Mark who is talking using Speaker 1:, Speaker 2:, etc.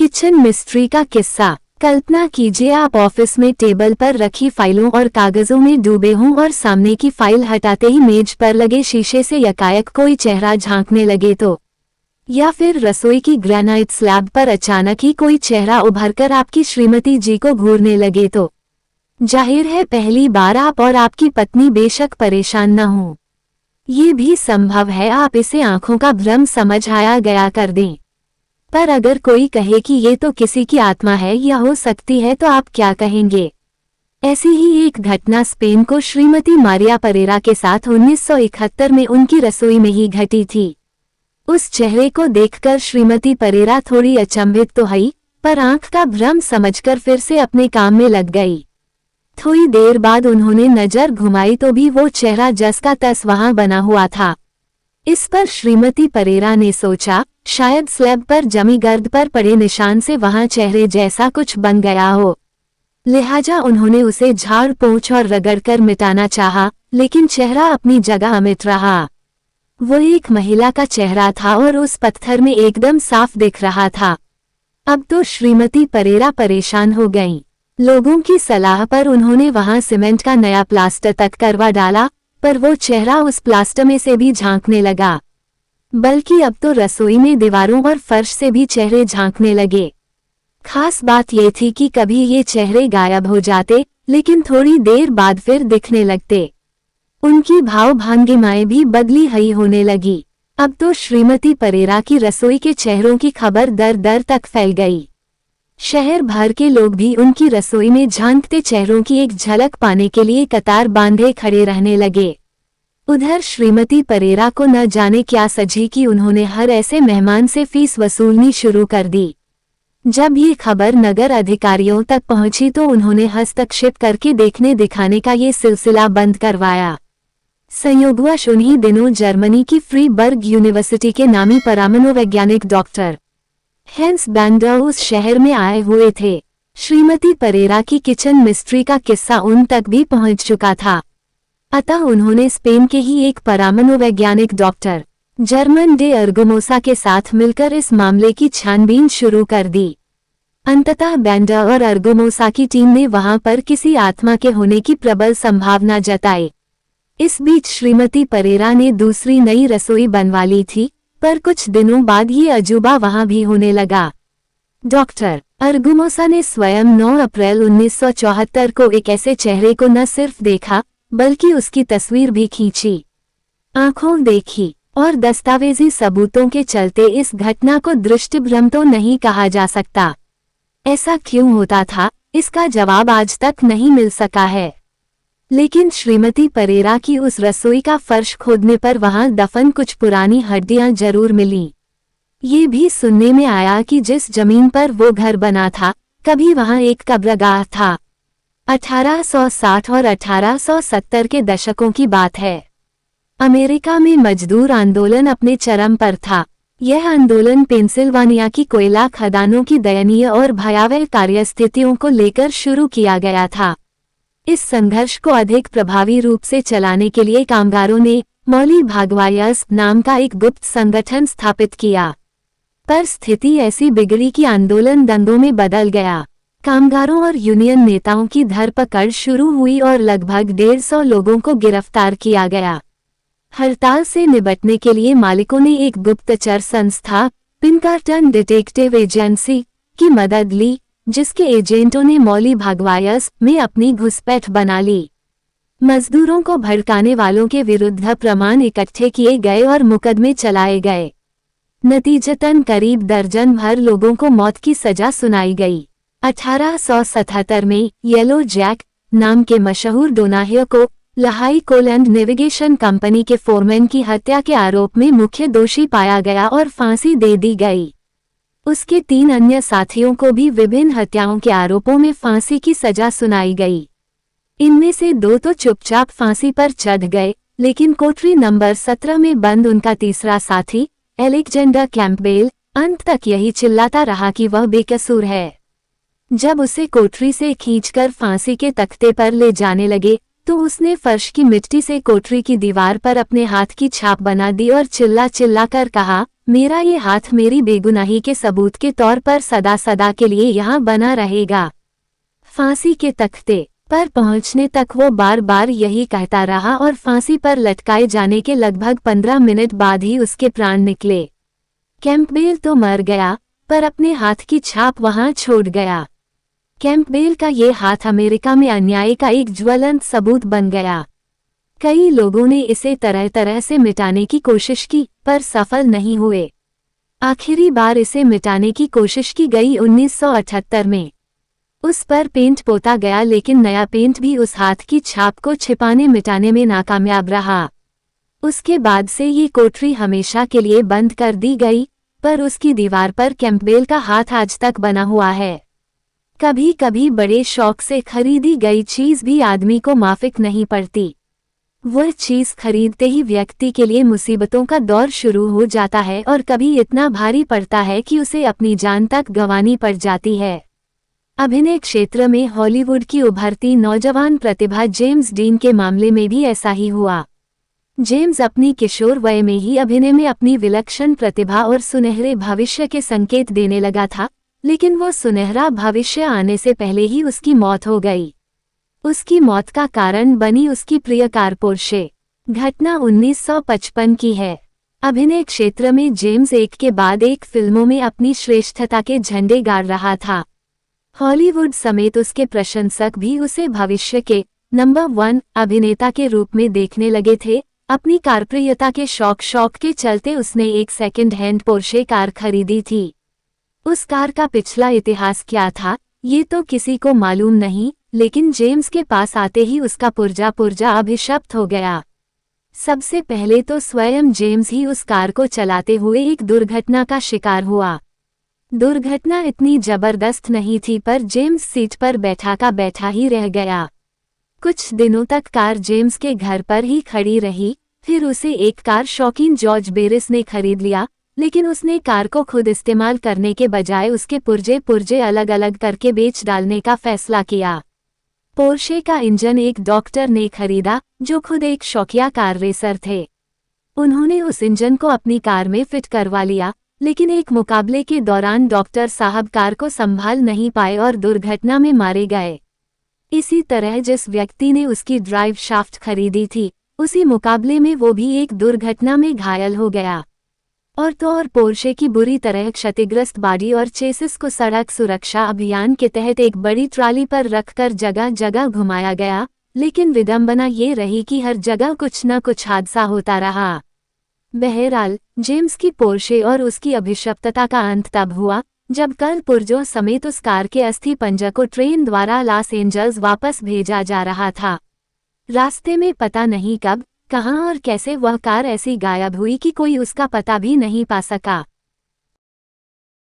Speaker 1: Kitchen mystery का किस्सा। कल्पना कीजिए आप ऑफिस में टेबल पर रखी फाइलों और कागजों में डूबे हों और सामने की फाइल हटाते ही मेज पर लगे शीशे से यकायक कोई चेहरा झांकने लगे तो, या फिर रसोई की ग्रेनाइट स्लैब पर अचानक ही कोई चेहरा उभरकर आपकी श्रीमती जी को घूरने लगे तो जाहिर है पहली बार आप और आपकी पत्नी बेशक परेशान न हों। ये भी संभव है आप इसे आंखों का भ्रम समझ आया गया कर दें। पर अगर कोई कहे कि ये तो किसी की आत्मा है या हो सकती है तो आप क्या कहेंगे? ऐसी ही एक घटना स्पेन को श्रीमती मारिया परेरा के साथ 1971 में उनकी रसोई में ही घटी थी। उस चेहरे को देखकर श्रीमती परेरा थोड़ी अचंभित तो हुई, पर आंख का भ्रम समझकर फिर से अपने काम में लग गई। थोड़ी देर बाद उन्होंने नजर घुमाई तो भी वो चेहरा जस का तस वहां बना हुआ था। इस पर श्रीमती परेरा ने सोचा, शायद स्लैब पर जमी गर्द पर पड़े निशान से वहां चेहरे जैसा कुछ बन गया हो। लिहाजा उन्होंने उसे झाड़ पोंछ और रगड़कर मिटाना चाहा, लेकिन चेहरा अपनी जगह अमिट रहा। वो एक महिला का चेहरा था और उस पत्थर में एकदम साफ दिख रहा था। अब तो श्रीमती परेरा परेशान हो गईं। लोगों की सलाह पर उन्होंने वहां सीमेंट का नया प्लास्टर तक करवा डाला, पर वो चेहरा उस प्लास्टर में से भी झांकने लगा। बल्कि अब तो रसोई में दीवारों और फर्श से भी चेहरे झांकने लगे। खास बात ये थी कि कभी ये चेहरे गायब हो जाते, लेकिन थोड़ी देर बाद फिर दिखने लगते। उनकी भाव भंगिमाएं भी बदली हुई होने लगी। अब तो श्रीमती परेरा की रसोई के चेहरों की खबर दर दर तक फैल गई। शहर भर के लोग भी उनकी रसोई में झांकते चेहरों की एक झलक पाने के लिए कतार बांधे खड़े रहने लगे। उधर श्रीमती परेरा को न जाने क्या सजी कि उन्होंने हर ऐसे मेहमान से फीस वसूलनी शुरू कर दी। जब ये खबर नगर अधिकारियों तक पहुंची तो उन्होंने हस्तक्षेप करके देखने दिखाने का ये सिलसिला बंद करवाया। संयोगवश उन्हीं दिनों जर्मनी की फ्रीबर्ग यूनिवर्सिटी के नामी परमाणुवैज्ञानिक डॉक्टर हेंस बैंडर उस शहर में आए हुए थे। श्रीमती परेरा की किचन मिस्ट्री का किस्सा उन तक भी पहुंच चुका था। अतः उन्होंने स्पेन के ही एक परमाणुवैज्ञानिक डॉक्टर जर्मन डे अर्गोमोसा के साथ मिलकर इस मामले की छानबीन शुरू कर दी। अंततः बैंडर और अर्गोमोसा की टीम ने वहां पर किसी आत्मा के होने की प्रबल संभावना जताई। इस बीच श्रीमती परेरा ने दूसरी नई रसोई बनवा ली थी, पर कुछ दिनों बाद ये अजूबा वहां भी होने लगा। डॉक्टर अर्गोमोसा ने स्वयं 9 अप्रैल 1974 को एक ऐसे चेहरे को न सिर्फ देखा, बल्कि उसकी तस्वीर भी खींची। आंखों देखी और दस्तावेजी सबूतों के चलते इस घटना को दृष्टिभ्रम तो नहीं कहा जा सकता। ऐसा क्यों होता था, इसका जवाब आज तक नहीं मिल सका है। लेकिन श्रीमती परेरा की उस रसोई का फर्श खोदने पर वहां दफन कुछ पुरानी हड्डियां जरूर मिलीं। ये भी सुनने में आया कि जिस जमीन पर वो घर बना था, कभी वहां एक कब्रगाह था। 1860 और 1870 के दशकों की बात है। अमेरिका में मजदूर आंदोलन अपने चरम पर था। यह आंदोलन पेंसिल्वानिया की कोयला खदानों की दयनीय और भयावह कार्यस्थितियों को लेकर शुरू किया गया था। इस संघर्ष को अधिक प्रभावी रूप से चलाने के लिए कामगारों ने मौली भागवायस नाम का एक गुप्त संगठन स्थापित किया। पर स्थिति ऐसी बिगड़ी कि आंदोलन दंगों में बदल गया। कामगारों और यूनियन नेताओं की धरपकड़ शुरू हुई और लगभग 150 लोगों को गिरफ्तार किया गया। हड़ताल से निपटने के लिए मालिकों ने एक गुप्तचर संस्था पिनकर्टन डिटेक्टिव एजेंसी की मदद ली, जिसके एजेंटों ने मौली भागवायस में अपनी घुसपैठ बना ली। मजदूरों को भड़काने वालों के विरुद्ध प्रमाण इकट्ठे किए गए और मुकदमे चलाए गए। नतीजतन करीब दर्जन भर लोगों को मौत की सजा सुनाई गई। 1877 में येलो जैक नाम के मशहूर डोनाह्यू को लहाई कोलैंड नेविगेशन कंपनी के फोरमैन की हत्या के आरोप में मुख्य दोषी पाया गया और फांसी दे दी गई। उसके 3 अन्य साथियों को भी विभिन्न हत्याओं के आरोपों में फांसी की सजा सुनाई गई। इनमें से 2 तो चुपचाप फांसी पर चढ़ गए, लेकिन कोठरी नंबर 17 में बंद उनका तीसरा साथी एलेक्जेंडर कैंपबेल अंत तक यही चिल्लाता रहा कि वह बेकसूर है। जब उसे कोठरी से खींचकर फांसी के तख्ते पर ले जाने लगे तो उसने फर्श की मिट्टी से कोठरी की दीवार पर अपने हाथ की छाप बना दी और चिल्ला चिल्ला कर कहा, मेरा ये हाथ मेरी बेगुनाही के सबूत के तौर पर सदा सदा के लिए यहाँ बना रहेगा। फांसी के तख्ते पर पहुंचने तक वो बार बार यही कहता रहा और फांसी पर लटकाए जाने के लगभग 15 मिनट बाद ही उसके प्राण निकले। कैंपबेल तो मर गया, पर अपने हाथ की छाप वहां छोड़ गया। कैंपबेल का ये हाथ अमेरिका में अन्याय का एक ज्वलंत सबूत बन गया। कई लोगों ने इसे तरह तरह से मिटाने की कोशिश की, पर सफल नहीं हुए। आखिरी बार इसे मिटाने की कोशिश की गई 1978 में। उस पर पेंट पोता गया, लेकिन नया पेंट भी उस हाथ की छाप को छिपाने मिटाने में नाकामयाब रहा। उसके बाद से ये कोठरी हमेशा के लिए बंद कर दी गई, पर उसकी दीवार पर कैंपबेल का हाथ आज तक बना हुआ है। कभी कभी बड़े शौक से खरीदी गई चीज भी आदमी को माफिक नहीं पड़ती। वह चीज खरीदते ही व्यक्ति के लिए मुसीबतों का दौर शुरू हो जाता है और कभी इतना भारी पड़ता है कि उसे अपनी जान तक गंवानी पड़ जाती है। अभिनय क्षेत्र में हॉलीवुड की उभरती नौजवान प्रतिभा जेम्स डीन के मामले में भी ऐसा ही हुआ। जेम्स अपनी किशोर वय में ही अभिनय में अपनी विलक्षण प्रतिभा और सुनहरे भविष्य के संकेत देने लगा था, लेकिन वो सुनहरा भविष्य आने से पहले ही उसकी मौत हो गई। उसकी मौत का कारण बनी उसकी प्रिय कार पोर्शे। घटना 1955 की है। अभिनय क्षेत्र में जेम्स एक के बाद एक फिल्मों में अपनी श्रेष्ठता के झंडे गाड़ रहा था। हॉलीवुड समेत उसके प्रशंसक भी उसे भविष्य के नंबर 1 अभिनेता के रूप में देखने लगे थे। अपनी कारप्रियता के शौक के चलते उसने एक सेकंड हैंड पोर्शे कार खरीदी थी। उस कार का पिछला इतिहास क्या था, ये तो किसी को मालूम नहीं, लेकिन जेम्स के पास आते ही उसका पुर्जा अभिशप्त हो गया। सबसे पहले तो स्वयं जेम्स ही उस कार को चलाते हुए एक दुर्घटना का शिकार हुआ। दुर्घटना इतनी जबरदस्त नहीं थी, पर जेम्स सीट पर बैठा का बैठा ही रह गया। कुछ दिनों तक कार जेम्स के घर पर ही खड़ी रही। फिर उसे एक कार शौकीन जॉर्ज बेरिस ने खरीद लिया, लेकिन उसने कार को खुद इस्तेमाल करने के बजाय उसके पुर्जे अलग अलग करके बेच डालने का फैसला किया। पोर्शे का इंजन एक डॉक्टर ने खरीदा, जो खुद एक शौकिया कार रेसर थे। उन्होंने उस इंजन को अपनी कार में फिट करवा लिया, लेकिन एक मुकाबले के दौरान डॉक्टर साहब कार को संभाल नहीं पाए और दुर्घटना में मारे गए। इसी तरह जिस व्यक्ति ने उसकी ड्राइव शाफ्ट खरीदी थी, उसी मुकाबले में वो भी एक दुर्घटना में घायल हो गया। और तो और पोर्शे की बुरी तरह क्षतिग्रस्त बॉडी और चेसिस को सड़क सुरक्षा अभियान के तहत एक बड़ी ट्राली पर रखकर जगह जगह घुमाया गया, लेकिन विडंबना ये रही कि हर जगह कुछ न कुछ हादसा होता रहा। बहरहाल जेम्स की पोर्शे और उसकी अभिशप्तता का अंत तब हुआ जब कल पुर्जों समेत उस कार के अस्थि पंजर को ट्रेन द्वारा लॉस एंजल्स वापस भेजा जा रहा था। रास्ते में पता नहीं कब, कहां और कैसे वह कार ऐसी गायब हुई कि कोई उसका पता भी नहीं पा सका।